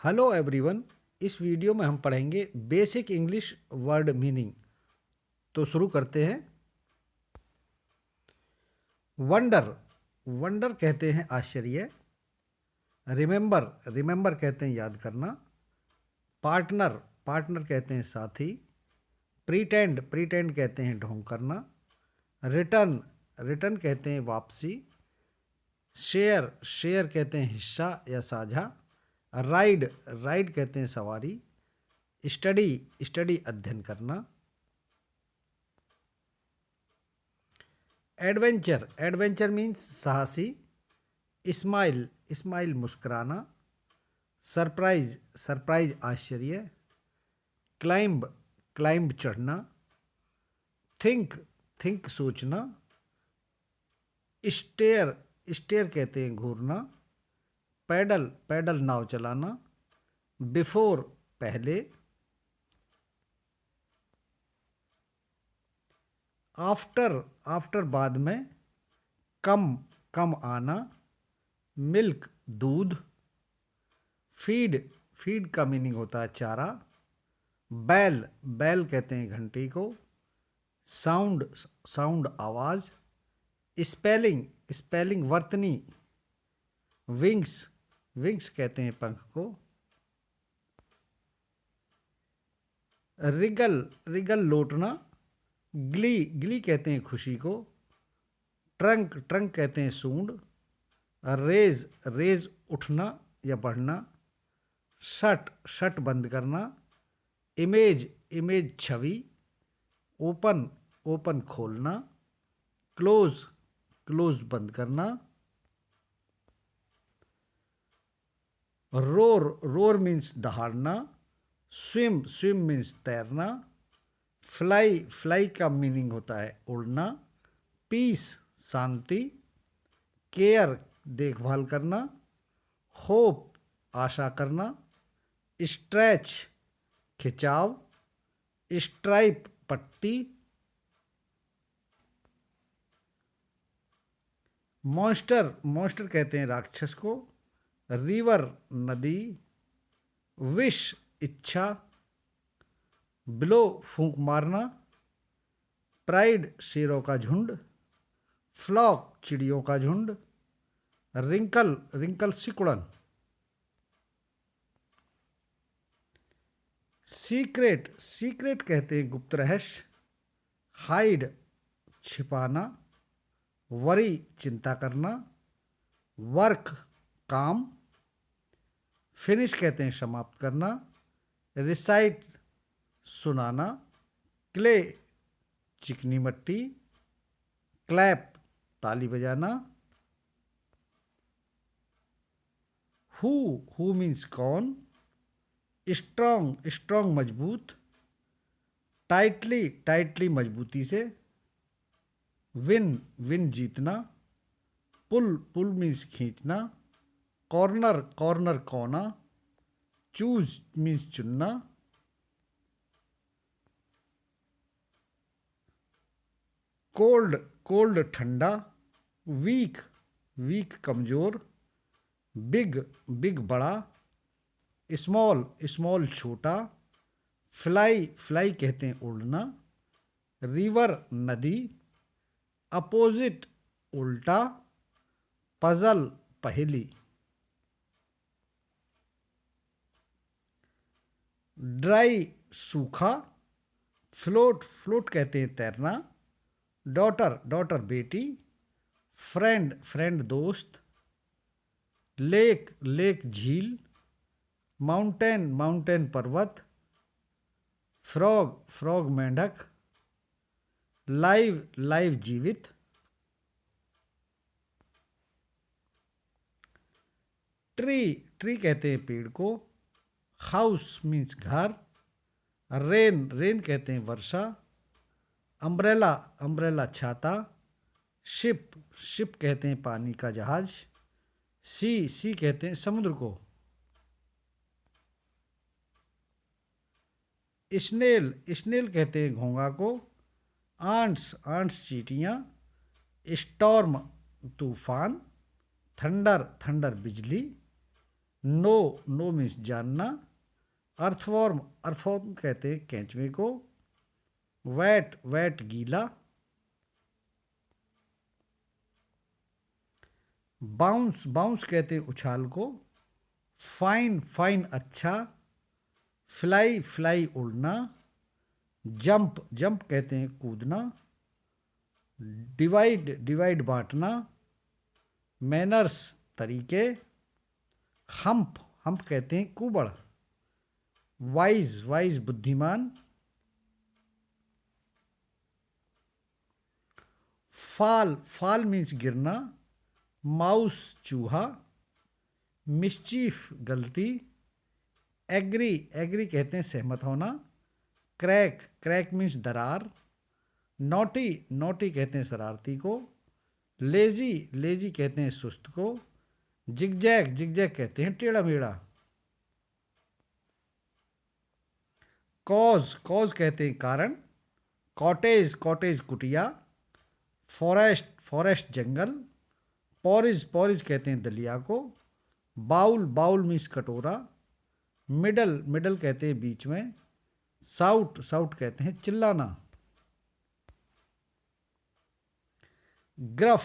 Hello everyone. इस video में हम पढ़ेंगे बेसिक इंग्लिश वर्ड मीनिंग। तो शुरू करते हैं। वंडर, वंडर कहते हैं आश्चर्य। रिमेंबर, रिमेंबर कहते हैं याद करना। पार्टनर, पार्टनर कहते हैं साथी। प्रीटेंड, प्रीटेंड कहते हैं ढोंग करना। रिटर्न, रिटर्न कहते हैं वापसी। शेयर, शेयर कहते हैं हिस्सा या साझा। राइड, राइड कहते हैं सवारी। स्टडी, स्टडी अध्ययन करना। एडवेंचर, एडवेंचर मीन्स साहसी। स्माइल, स्माइल मुस्कुराना। सरप्राइज, सरप्राइज आश्चर्य। क्लाइंब, क्लाइंब चढ़ना। थिंक, थिंक सोचना। स्टेयर, स्टेयर कहते हैं घूरना। पैडल, पैडल नाव चलाना। बिफोर पहले। आफ्टर, आफ्टर बाद में। कम, कम आना। मिल्क दूध। फीड, फीड का मीनिंग होता है चारा। बैल, बैल कहते हैं घंटी को। साउंड, साउंड आवाज। स्पेलिंग, स्पेलिंग वर्तनी। विंग्स, विंग्स कहते हैं पंख को। रिगल, रिगल लौटना। ग्ली, ग्ली कहते हैं खुशी को। ट्रंक, ट्रंक कहते हैं सूंड। रेज, रेज उठना या बढ़ना। शट, शट बंद करना। इमेज, इमेज छवि। ओपन, ओपन खोलना। क्लोज, क्लोज बंद करना। रोर, रोर मीन्स दहाड़ना। स्विम, स्विम मीन्स तैरना। फ्लाई, फ्लाई का मीनिंग होता है उड़ना। पीस शांति। केयर देखभाल करना। होप आशा करना। स्ट्रेच खिंचाव। स्ट्राइप पट्टी। मॉन्स्टर, मॉन्स्टर कहते हैं राक्षस को। रिवर नदी। विश इच्छा। ब्लो फूंक मारना। प्राइड शेरों का झुंड। फ्लॉक चिड़ियों का झुंड। रिंकल, रिंकल सिकुड़न। सीक्रेट, सीक्रेट कहते हैं गुप्त रहस्य। हाइड छिपाना। वरी चिंता करना। वर्क काम। फिनिश कहते हैं समाप्त करना। रिसाइट सुनाना। क्ले चिकनी मट्टी। क्लैप ताली बजाना। हु मीन्स कौन। स्ट्रॉन्ग, स्ट्रॉन्ग मजबूत। टाइटली, टाइटली मजबूती से। विन, विन जीतना। पुल, पुल मीन्स खींचना। कॉर्नर, कॉर्नर कोना। चूज मीन्स चुनना। कोल्ड, कोल्ड ठंडा। वीक, वीक कमजोर। बिग, बिग बड़ा। स्मॉल, स्मॉल छोटा। फ्लाई, फ्लाई कहते हैं उड़ना। रिवर नदी। अपोजिट उल्टा। पजल पहेली। ड्राई सूखा। फ्लोट, फ्लोट कहते हैं तैरना। डॉटर, डॉटर बेटी। फ्रेंड, फ्रेंड दोस्त। लेक, लेक झील। माउंटेन, माउंटेन पर्वत। फ्रॉग, फ्रॉग मेंढक। लाइव, लाइव जीवित। ट्री, ट्री कहते हैं पेड़ को। हाउस मीन्स घर। रेन, रेन कहते हैं वर्षा। अम्ब्रेला, अम्ब्रेला छाता। शिप, शिप कहते हैं पानी का जहाज। सी, सी कहते हैं समुद्र को। स्नेल, स्नेल कहते हैं घोंघा को। आंट्स, आंट्स चींटियां। स्टॉर्म तूफान। थंडर, थंडर बिजली। नो, नो मीन्स जानना। अर्थवॉर्म, अर्थवॉर्म कहते हैं केंचुए को। वेट, वेट गीला। बाउंस, बाउंस कहते हैं उछाल को। फाइन, फाइन अच्छा। फ्लाई, फ्लाई उड़ना। जंप, जंप कहते हैं कूदना। डिवाइड, डिवाइड बांटना। मैनर्स तरीके। हम्प, हम्प कहते हैं कुबड़। वाइज, वाइज बुद्धिमान। फाल, फाल मीन्स गिरना। माउस चूहा। मिस्चीफ गलती। एग्री, एग्री कहते हैं सहमत होना। क्रैक, क्रैक मीन्स दरार। नोटी, नोटी कहते हैं शरारती को। लेजी, लेजी कहते हैं सुस्त को। जिगजैग, जिगजैग कहते हैं टेढ़ा मेढ़ा। कॉज, कॉज कहते हैं कारण। कॉटेज, कॉटेज कुटिया। फॉरेस्ट, फॉरेस्ट जंगल। पॉरिज, पॉरिज कहते हैं दलिया को। बाउल, बाउल मीन्स कटोरा। मिडल, मिडल कहते हैं बीच में। साउट, साउट कहते हैं चिल्लाना। ग्रफ,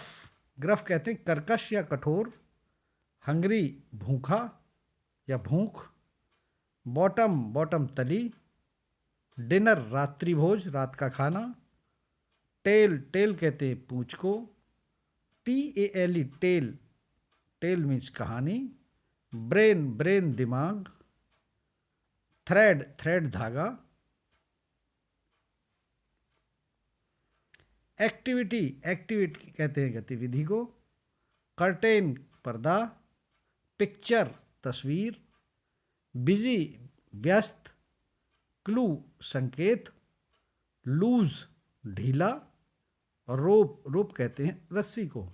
ग्रफ कहते हैं कर्कश या कठोर। हंगरी भूखा या भूख। बॉटम, बॉटम तली। डिनर रात्रि भोज, रात का खाना। टेल, टेल कहते हैं पूंछ को। TALE टेल, टेल मीन्स कहानी। ब्रेन, ब्रेन दिमाग। थ्रेड, थ्रेड धागा। एक्टिविटी, एक्टिविटी कहते हैं गतिविधि को। कर्टेन पर्दा। पिक्चर तस्वीर। बिजी व्यस्त। क्लू संकेत। लूज ढीला। रोप, रोप कहते हैं रस्सी को।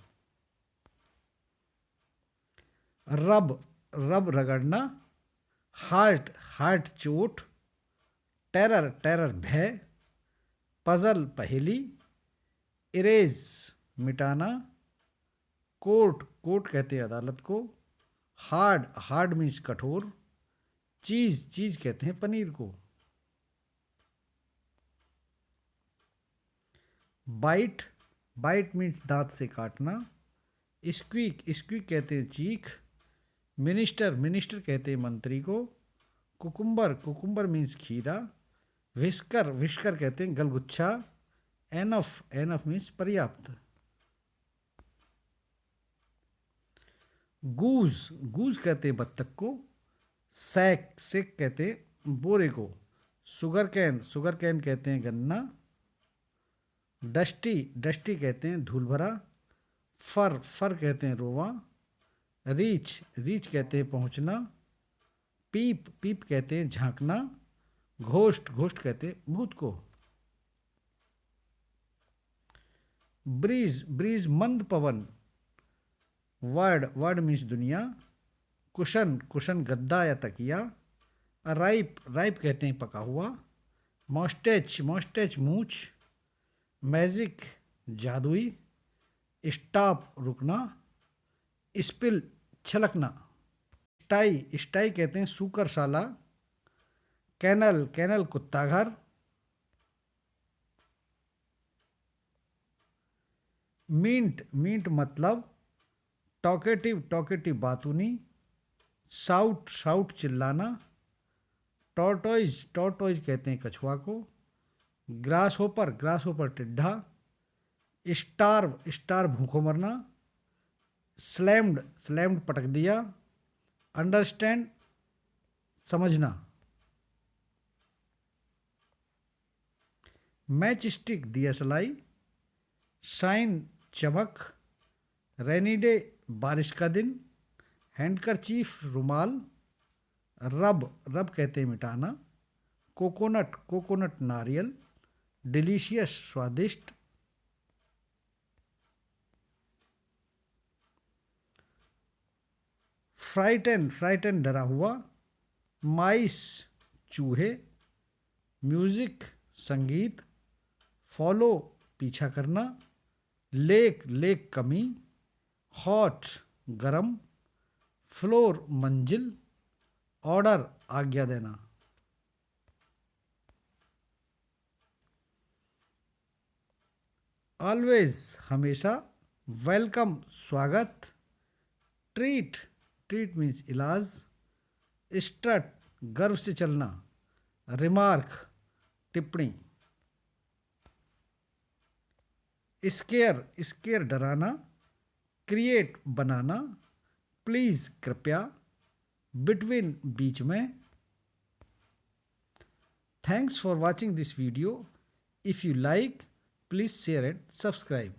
रब, रब रगड़ना। हार्ट, हार्ट चोट। टेरर, टेरर भय। पजल पहेली। इरेज मिटाना। कोर्ट, कोर्ट कहते हैं अदालत को। हार्ड, हार्ड मीन्स कठोर। चीज, चीज कहते हैं पनीर को। बाइट, बाइट मीन्स दांत से काटना। स्क्वीक, स्क्वीक कहते हैं चीख। मिनिस्टर, मिनिस्टर कहते हैं मंत्री को। कुकुम्बर, कुकुम्बर मीन्स खीरा। विस्कर, विस्कर कहते हैं गलगुच्छा। एनफ, एनफ मीन्स पर्याप्त। गूज, गूज कहते हैं बत्तख को। सैक, सेक कहते हैं बोरे को। शुगर कैन, शुगर कैन कहते हैं गन्ना। डस्टी, डस्टी कहते हैं धूल भरा। फर, फर कहते हैं रोवा। रीच, रीच कहते हैं पहुंचना। पीप, पीप कहते हैं झांकना। घोस्ट, घोस्ट कहते हैं भूत को। ब्रीज, ब्रीज मंद पवन। वर्ड, वर्ड मीन्स दुनिया। कुशन, कुशन गद्दा या तकिया। राइप, राइप कहते हैं पका हुआ। मॉस्टेच, मॉस्टेच मूछ। मैजिक जादुई। स्टॉप रुकना। स्पिल छलकना। स्टाई, स्टाई कहते हैं सूकरशाला। कैनल, कैनल कुत्ता घर। मिंट, मिंट मतलब टॉकेटिव, टॉकेटिव बातूनी। साउट, साउट चिल्लाना। टॉर्टोइज, टॉर्टोइज कहते हैं कछुआ को। ग्रास होपर, ग्रास होपर टिड्ढा। स्टार्व, स्टार भूखों मरना। स्लैम्ड, स्लैम्ड पटक दिया। अंडरस्टैंड समझना। मैच स्टिक दिया सलाई। शाइन चमक। रेनी डे बारिश का दिन। हैंडकरचीफ रुमाल। रब, रब कहते हैं मिटाना। कोकोनट, कोकोनट नारियल। डिलीशियस स्वादिष्ट। फ्राइटन, फ्राइटन डरा हुआ। माइस चूहे। म्यूजिक संगीत। फॉलो पीछा करना। लेक, लेक कमी। हॉट गरम। फ्लोर मंजिल, ऑर्डर आज्ञा देना। ऑलवेज हमेशा, वेलकम स्वागत, ट्रीट ट्रीट मीन्स इलाज, स्ट्रट गर्व से चलना, रिमार्क टिप्पणी, स्केयर स्केयर डराना, क्रिएट बनाना, प्लीज कृपया, बिटवीन बीच में। Thanks for watching this video. If you like, please share and subscribe.